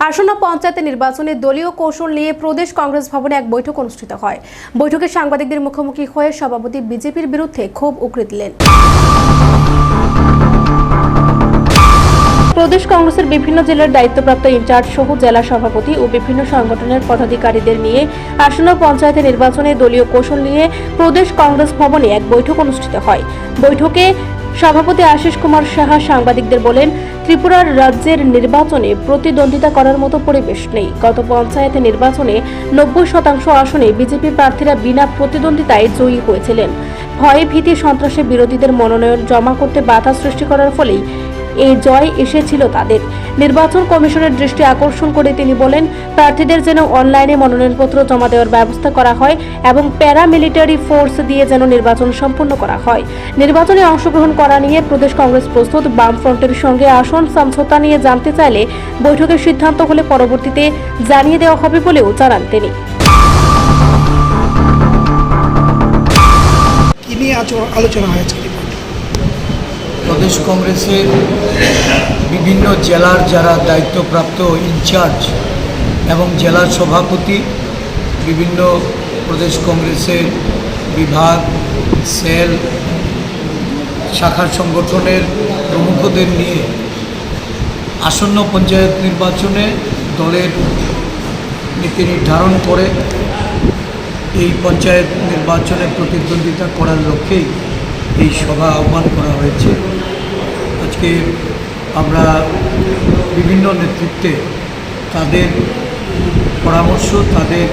আসন্ন পঞ্চায়েত নির্বাচনে দলীয় কৌশল নিয়ে প্রদেশ কংগ্রেস ভবনে এক বৈঠক অনুষ্ঠিত হয়। বৈঠকে সাংবাদিকদের মুখোমুখি হয়ে সভাপতি বিজেপির বিরুদ্ধে ক্ষোভ উগরে দিলেন। প্রদেশ কংগ্রেসের বিভিন্ন জেলার দায়িত্বপ্রাপ্ত ইনচার্জ সহ জেলা সভাপতি ও বিভিন্ন সংগঠনের পদাধিকারীদের নিয়ে আসন্ন পঞ্চায়েত নির্বাচনে দলীয় কৌশল নিয়ে প্রদেশ কংগ্রেস ভবনে এক বৈঠক অনুষ্ঠিত হয়। বৈঠকে সভাপতি আশিস কুমার সাহা সাংবাদিকদের বলেন, ত্রিপুরার রাজ্যের নির্বাচনে প্রতিদ্বন্দ্বিতা করার মতো পরিবেশ নেই। গত পঞ্চায়েত নির্বাচনে 90% আসনে বিজেপি প্রার্থীরা বিনা প্রতিদ্বন্দ্বিতায় জয়ী হয়েছিলেন। ভয়ে ভীতি সন্ত্রাসে বিরোধীদের মনোনয়ন জমা করতে বাধা সৃষ্টি করার ফলেই এই জয় এসেছিল তাদের। নির্বাচন কমিশনের দৃষ্টি আকর্ষণ করে তিনি বলেন, প্রার্থীদের যেন অনলাইনে মনোনয়নপত্র জমা দেওয়ার ব্যবস্থা করা হয় এবং প্যারামিলিটারি ফোর্স দিয়ে যেন নির্বাচন সম্পন্ন করা হয়। নির্বাচনে অংশগ্রহণ করা নিয়ে প্রদেশ কংগ্রেস প্রস্তুত। বামফ্রন্টের সঙ্গে আসন সমঝোতা নিয়ে জানতে চাইলে বৈঠকের সিদ্ধান্ত হলে পরবর্তীতে জানিয়ে দেওয়া হবে বলেও জানান তিনি। আলোচনা হয়েছে প্রদেশ কংগ্রেসের বিভিন্ন জেলার যারা দায়িত্বপ্রাপ্ত ইনচার্জ এবং জেলা সভাপতি, বিভিন্ন প্রদেশ কংগ্রেসের বিভাগ, সেল, শাখা সংগঠনের প্রমুখদের নিয়ে আসন্ন পঞ্চায়েত নির্বাচনে দলের নীতি নির্ধারণ করে এই পঞ্চায়েত নির্বাচনে প্রতিদ্বন্দ্বিতা করার লক্ষ্যেই এই সভা আহ্বান করা হয়েছে। আজকে আমরা বিভিন্ন নেতৃত্বে তাদের পরামর্শ, তাদের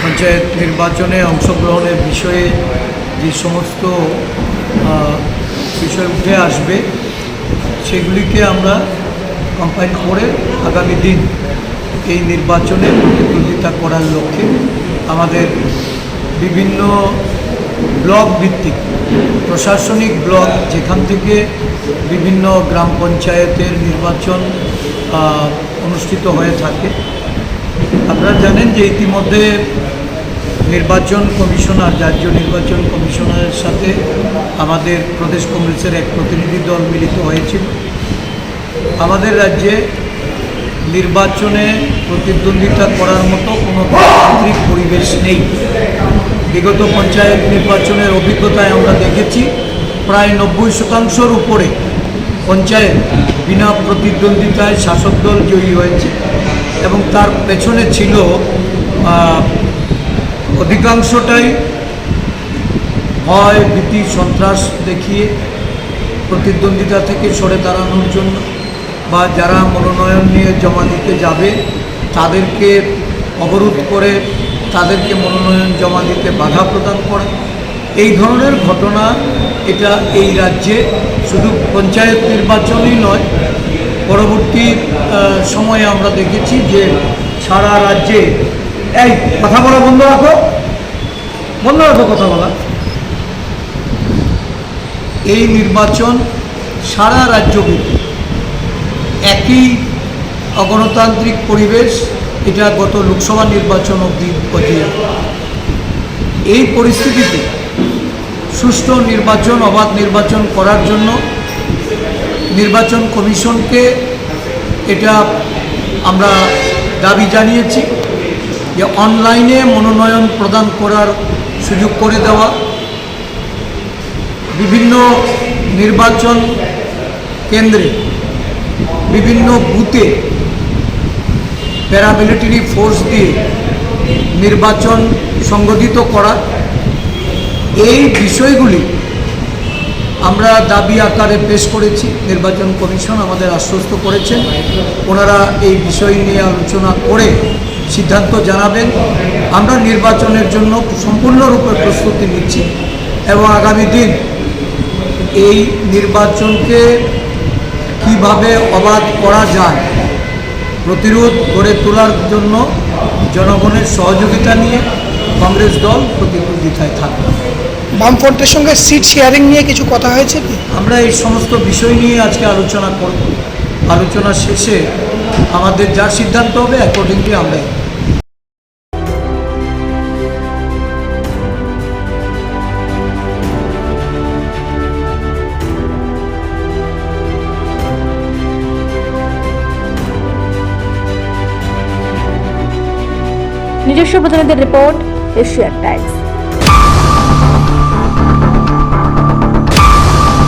পঞ্চায়েত নির্বাচনে অংশগ্রহণের বিষয়ে যে সমস্ত বিষয় উঠে আসবে সেগুলিকে আমরা কম্পাইল করে আগামী দিন এই নির্বাচনে প্রতিদ্বন্দ্বিতা করার লক্ষ্যে আমাদের বিভিন্ন ব্লক ভিত্তিক প্রশাসনিক ব্লক, যেখান থেকে বিভিন্ন গ্রাম পঞ্চায়েতের নির্বাচন অনুষ্ঠিত হয়ে থাকে। আপনারা জানেন যে ইতিমধ্যে নির্বাচন কমিশনার, রাজ্য নির্বাচন কমিশনারের সাথে আমাদের প্রদেশ কংগ্রেসের এক প্রতিনিধি দল মিলিত হয়েছিল। আমাদের রাজ্যে নির্বাচনে প্রতিদ্বন্দ্বিতা করার মতো কোনো গণতান্ত্রিক পরিবেশ নেই। বিগত পঞ্চায়েত নির্বাচনের অভিজ্ঞতায় আমরা দেখেছি প্রায় 90% উপরে পঞ্চায়েত বিনা প্রতিদ্বন্দ্বিতায় শাসক দল জয়ী হয়েছে এবং তার পেছনে ছিল অধিকাংশটাই ভয়, ভীতি, সন্ত্রাস দেখিয়ে প্রতিদ্বন্দ্বিতা থেকে সরে দাঁড়ানোর জন্য বা যারা মনোনয়ন নিয়ে জমা দিতে যাবে তাদেরকে অবরোধ করে তাদেরকে মনোনয়ন জমা দিতে বাধা প্রদান করে। এই ধরনের ঘটনা এটা এই রাজ্যে শুধু পঞ্চায়েত নির্বাচনই নয়, পরবর্তী সময়ে আমরা দেখেছি যে সারা রাজ্যে এই কথা বলা বন্ধ রাখো কথা বলা। এই নির্বাচন সারা রাজ্যব্যাপী একই অগণতান্ত্রিক পরিবেশ, এটা গত লোকসভা নির্বাচন অবধি বজায়। এই পরিস্থিতিতে সুষ্ঠু নির্বাচন, অবাধ নির্বাচন করার জন্য নির্বাচন কমিশনকে এটা আমরা দাবি জানিয়েছি যে অনলাইনে মনোনয়ন প্রদান করার সুযোগ করে দেওয়া, বিভিন্ন নির্বাচন কেন্দ্রে বিভিন্ন বুথে প্যারামিলিটারি ফোর্স দিয়ে নির্বাচন সংগঠিত করা, এই বিষয়গুলি আমরা দাবি আকারে পেশ করেছি। নির্বাচন কমিশন আমাদের আশ্বস্ত করেছেন ওনারা এই বিষয় নিয়ে আলোচনা করে সিদ্ধান্ত জানাবেন। আমরা নির্বাচনের জন্য সম্পূর্ণরূপে প্রস্তুতি নিচ্ছি এবং আগামী দিন এই নির্বাচনকে কিভাবে অবাধ করা যায় প্রতিরোধ গড়ে তোলার জন্য জনগণের সহযোগিতা নিয়ে কংগ্রেস দল প্রতিদ্বন্দ্বিতায় থাকবে। বামফ্রন্টের সঙ্গে সিট শেয়ারিং নিয়ে কিছু কথা হয়েছে কি? আমরা এই সমস্ত বিষয় নিয়ে আজকে আলোচনা করব। আলোচনা শেষে আমাদের যা সিদ্ধান্ত হবে অ্যাকর্ডিংলি আমরা নিজস্ব প্রতিনিধির রিপোর্ট, এশিয়ান টাইমস।